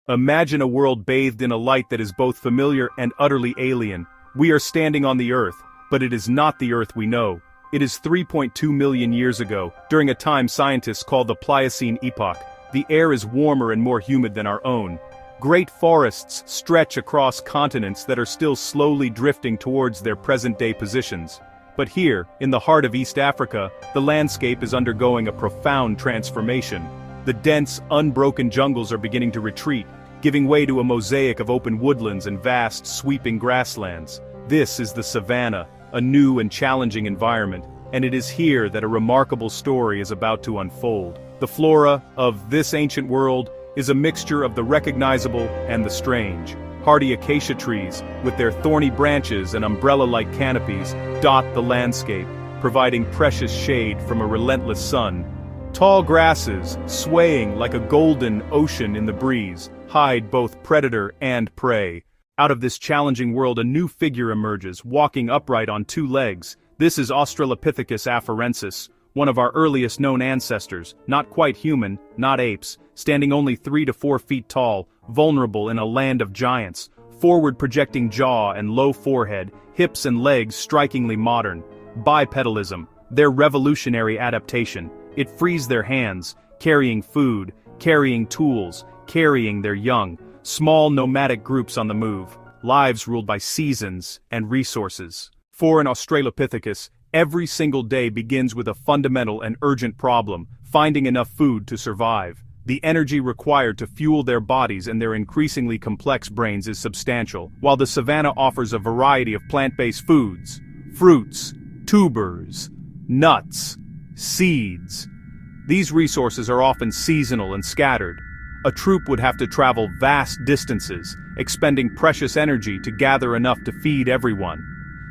Imagine a world bathed in a light that is both familiar and utterly alien. We are standing on the Earth, but it is not the Earth we know. It is 3.2 million years ago, during a time scientists call the Pliocene Epoch. The air is warmer and more humid than our own. Great forests stretch across continents that are still slowly drifting towards their present-day positions. But here, in the heart of East Africa, the landscape is undergoing a profound transformation. The dense, unbroken jungles are beginning to retreat, giving way to a mosaic of open woodlands and vast, sweeping grasslands. This is the savanna, a new and challenging environment, and it is here that a remarkable story is about to unfold. The flora of this ancient world is a mixture of the recognizable and the strange. Hardy acacia trees, with their thorny branches and umbrella-like canopies, dot the landscape, providing precious shade from a relentless sun. Tall grasses, swaying like a golden ocean in the breeze, hide both predator and prey. Out of this challenging world, a new figure emerges, walking upright on two legs. This is Australopithecus afarensis, one of our earliest known ancestors, not quite human, not apes, standing only 3 to 4 feet tall, vulnerable in a land of giants, forward-projecting jaw and low forehead, hips and legs strikingly modern. Bipedalism, their revolutionary adaptation. It frees their hands, carrying food, carrying tools, carrying their young, small nomadic groups on the move, lives ruled by seasons and resources. For an Australopithecus, every single day begins with a fundamental and urgent problem: finding enough food to survive. The energy required to fuel their bodies and their increasingly complex brains is substantial, while the savanna offers a variety of plant-based foods, fruits, tubers, nuts, seeds. These resources are often seasonal and scattered. A troop would have to travel vast distances, expending precious energy to gather enough to feed everyone.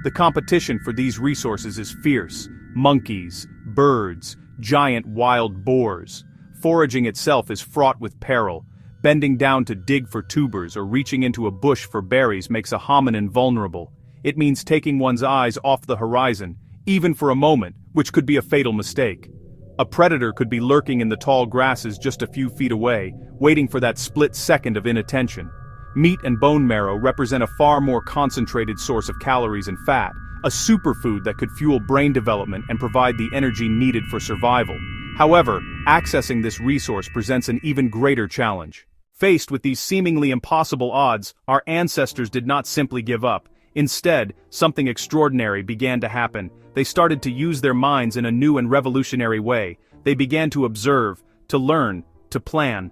The competition for these resources is fierce: monkeys, birds, giant wild boars. Foraging itself is fraught with peril. Bending down to dig for tubers or reaching into a bush for berries makes a hominin vulnerable. It means taking one's eyes off the horizon, even for a moment, which could be a fatal mistake. A predator could be lurking in the tall grasses just a few feet away, waiting for that split second of inattention. Meat and bone marrow represent a far more concentrated source of calories and fat, a superfood that could fuel brain development and provide the energy needed for survival. However, accessing this resource presents an even greater challenge. Faced with these seemingly impossible odds, our ancestors did not simply give up. Instead, something extraordinary began to happen. They started to use their minds in a new and revolutionary way. They began to observe, to learn, to plan.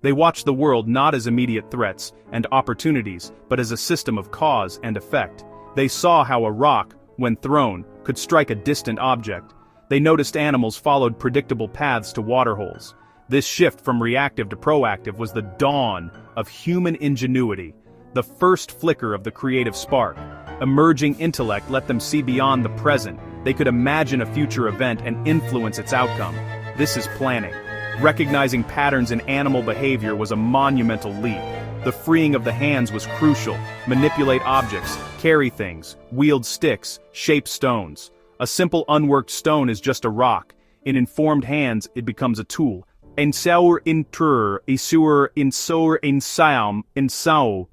They watched the world not as immediate threats and opportunities, but as a system of cause and effect. They saw how a rock, when thrown, could strike a distant object. They noticed animals followed predictable paths to waterholes. This shift from reactive to proactive was the dawn of human ingenuity, the first flicker of the creative spark. Emerging intellect let them see beyond the present. They could imagine a future event and influence its outcome. This is planning. Recognizing patterns in animal behavior was a monumental leap. The freeing of the hands was crucial. Manipulate objects, carry things, wield sticks, shape stones. A simple unworked stone is just a rock. In informed hands, it becomes a tool. Ein sauer in tur, a sewer in sour in saum, in sau.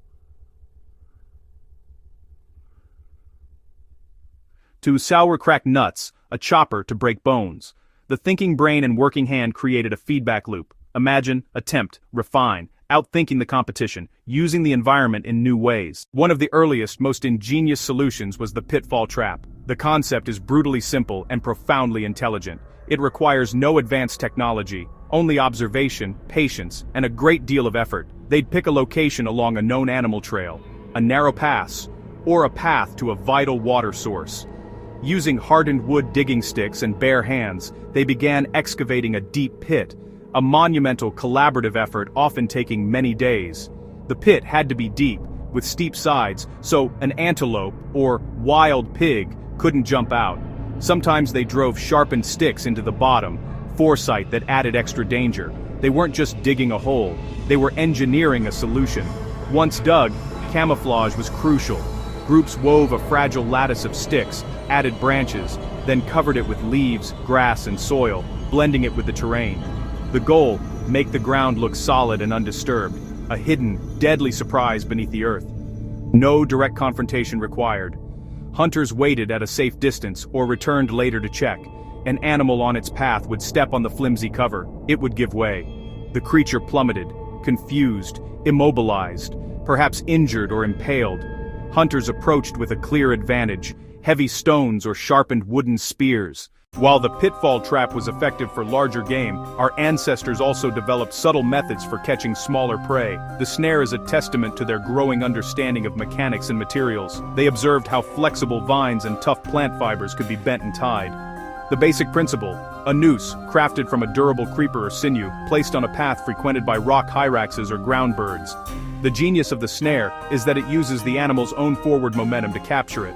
To sour crack nuts, a chopper to break bones. The thinking brain and working hand created a feedback loop. Imagine, attempt, refine, outthinking the competition, using the environment in new ways. One of the earliest, most ingenious solutions was the pitfall trap. The concept is brutally simple and profoundly intelligent. It requires no advanced technology, only observation, patience, and a great deal of effort. They'd pick a location along a known animal trail, a narrow pass, or a path to a vital water source. Using hardened wood digging sticks and bare hands, they began excavating a deep pit, a monumental collaborative effort often taking many days. The pit had to be deep, with steep sides, so an antelope, or wild pig, couldn't jump out. Sometimes they drove sharpened sticks into the bottom, foresight that added extra danger. They weren't just digging a hole, they were engineering a solution. Once dug, camouflage was crucial. Groups wove a fragile lattice of sticks, added branches, then covered it with leaves, grass, and soil, blending it with the terrain. The goal: make the ground look solid and undisturbed. a hidden, deadly surprise beneath the earth. No direct confrontation required. Hunters waited at a safe distance or returned later to check. An animal on its path would step on the flimsy cover. It would give way. The creature plummeted, confused, immobilized, perhaps injured or impaled. Hunters approached with a clear advantage, heavy stones or sharpened wooden spears. While the pitfall trap was effective for larger game, our ancestors also developed subtle methods for catching smaller prey. The snare is a testament to their growing understanding of mechanics and materials. They observed how flexible vines and tough plant fibers could be bent and tied. The basic principle: a noose, crafted from a durable creeper or sinew, placed on a path frequented by rock hyraxes or ground birds. The genius of the snare is that it uses the animal's own forward momentum to capture it.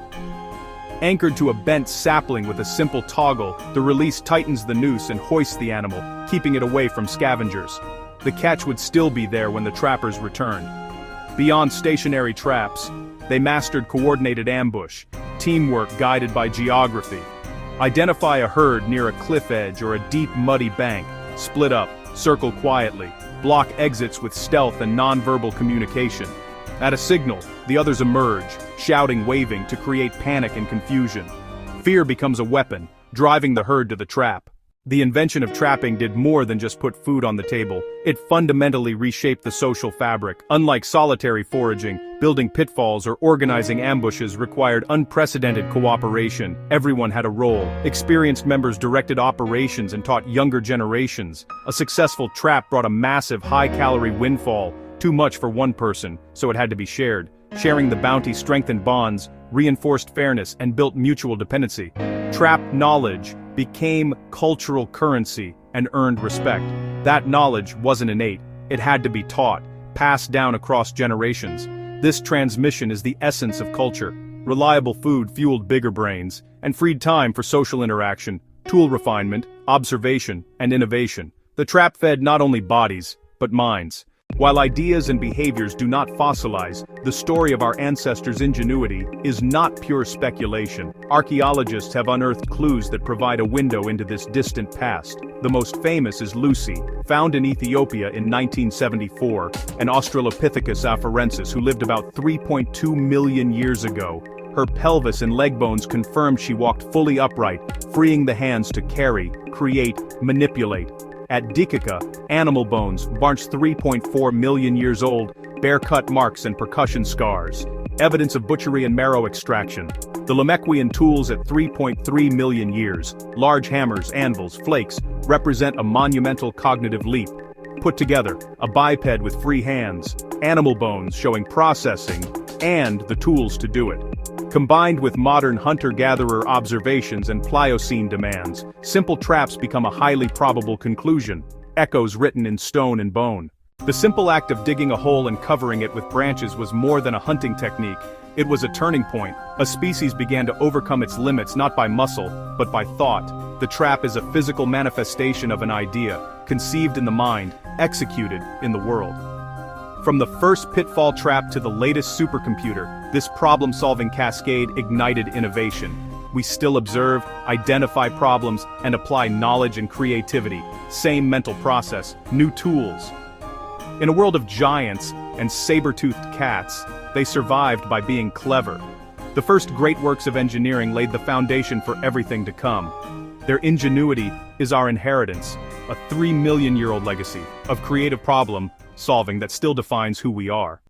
Anchored to a bent sapling with a simple toggle, the release tightens the noose and hoists the animal, keeping it away from scavengers. The catch would still be there when the trappers returned. Beyond stationary traps, they mastered coordinated ambush, teamwork guided by geography. Identify a herd near a cliff edge or a deep muddy bank, split up, circle quietly, block exits with stealth and non-verbal communication. At a signal, the others emerge, shouting, waving, to create panic and confusion. Fear becomes a weapon, driving the herd to the trap. The invention of trapping did more than just put food on the table. It fundamentally reshaped the social fabric. Unlike solitary foraging, building pitfalls or organizing ambushes required unprecedented cooperation. Everyone had a role. Experienced members directed operations and taught younger generations. A successful trap brought a massive high-calorie windfall, too much for one person, so it had to be shared. Sharing the bounty strengthened bonds, reinforced fairness, and built mutual dependency. Trap knowledge became cultural currency and earned respect. That knowledge wasn't innate, it had to be taught, passed down across generations. This transmission is the essence of culture. Reliable food fueled bigger brains, and freed time for social interaction, tool refinement, observation, and innovation. The trap fed not only bodies, but minds. While ideas and behaviors do not fossilize, the story of our ancestors' ingenuity is not pure speculation. Archaeologists have unearthed clues that provide a window into this distant past. The most famous is Lucy, found in Ethiopia in 1974, an Australopithecus afarensis who lived about 3.2 million years ago. Her pelvis and leg bones confirmed she walked fully upright, freeing the hands to carry, create, manipulate. At Dikika, animal bones, marched 3.4 million years old, bear cut marks and percussion scars. Evidence of butchery and marrow extraction. The Lemequian tools at 3.3 million years, large hammers, anvils, flakes, represent a monumental cognitive leap. Put together, a biped with free hands, animal bones showing processing, and the tools to do it. Combined with modern hunter-gatherer observations and Pliocene demands, simple traps become a highly probable conclusion, echoes written in stone and bone. The simple act of digging a hole and covering it with branches was more than a hunting technique. It was a turning point. A species began to overcome its limits not by muscle, but by thought. The trap is a physical manifestation of an idea, conceived in the mind, executed in the world. From the first pitfall trap to the latest supercomputer, this problem-solving cascade ignited innovation. We still observe, identify problems, and apply knowledge and creativity. Same mental process, new tools. In a world of giants and saber-toothed cats, they survived by being clever. The first great works of engineering laid the foundation for everything to come. Their ingenuity is our inheritance, a 3 million-year-old legacy of creative problem solving that still defines who we are.